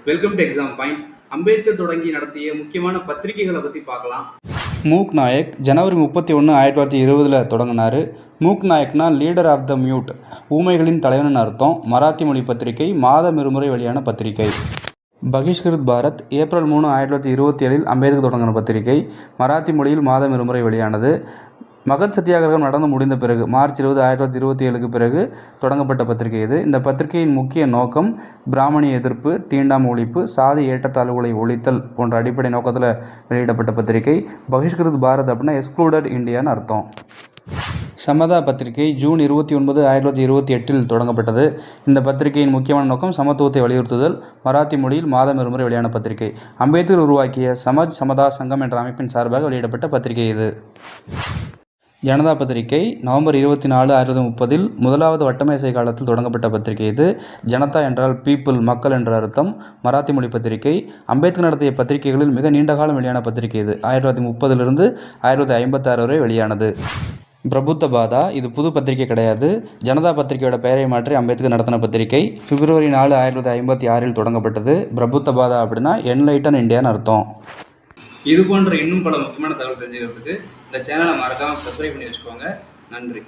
Welcome to exam point. Ambedkar தொடங்கி நடத்திய முக்கியமான பத்திரிகைகளை பற்றி பார்க்கலாம். மூக் நாயக் ஜனவரி 31, 1920 தொடங்கினார். மூக் நாயக்னா லீடர் ஆஃப் த மியூட், ஊமைகளின் தலைவன் அர்த்தம். மராத்தி மொழி பத்திரிகை, மாதம் இருமுறை வெளியான பத்திரிகை. பகிஷ்கிருத் பாரத் ஏப்ரல் 3, 1927 அம்பேத்கர் தொடங்கின பத்திரிகை. மராத்தி மொழியில் மாதம் இருமுறை வெளியானது. மகத் சத்தியாகிரகம் நடந்து முடிந்த பிறகு மார்ச் 20, 1927 பிறகு தொடங்கப்பட்ட பத்திரிகை இது. இந்த பத்திரிகையின் முக்கிய நோக்கம் பிராமணிய எதிர்ப்பு, தீண்டாமை ஒழிப்பு, சாதி ஏற்றத்தாழ்வுகளை ஒழித்தல் போன்ற அடிப்படை நோக்கத்தில் வெளியிடப்பட்ட பத்திரிகை. பகிஷ்கிருத் பாரத் அப்படின்னா எக்ஸ்க்ளூடட் இந்தியான்னு அர்த்தம். சமதா பத்திரிகை ஜூன் 29, 1928 தொடங்கப்பட்டது. இந்த பத்திரிகையின் முக்கியமான நோக்கம் சமத்துவத்தை வலியுறுத்துதல். மராத்தி மொழியில் மாதம் இருமுறை வெளியான பத்திரிகை. அம்பேத்கர் உருவாக்கிய சமஜ் சமதா சங்கம் என்ற அமைப்பின் சார்பாக வெளியிடப்பட்ட பத்திரிகை இது. ஜனதா பத்திரிகை நவம்பர் 24, 1930 முதலாவது வட்டமேசை காலத்தில் தொடங்கப்பட்ட பத்திரிகை இது. ஜனதா என்றால் பீப்புள், மக்கள் என்ற அர்த்தம். மராத்தி மொழி பத்திரிகை. அம்பேத்கர் நடத்திய பத்திரிகைகளில் மிக நீண்ட காலம் வெளியான பத்திரிகை இது. 1930 1956 வரை வெளியானது. பிரபுத்த பாதா இது புது பத்திரிகை கிடையாது. ஜனதா பத்திரிகையோட பெயரை மாற்றி அம்பேத்கர் நடத்தின பத்திரிகை. பிப்ரவரி 4, 1956 தொடங்கப்பட்டது. பிரபுத்த பாதா அப்படின்னா என்லைட்டன் இந்தியான்னு அர்த்தம். இது போன்ற இன்னும் பல முக்கியமான தகவல் தெரிஞ்சுக்கிறதுக்கு இந்த சேனலை மறக்காமல் சப்ஸ்கிரைப் பண்ணி வச்சுக்கோங்க. நன்றி.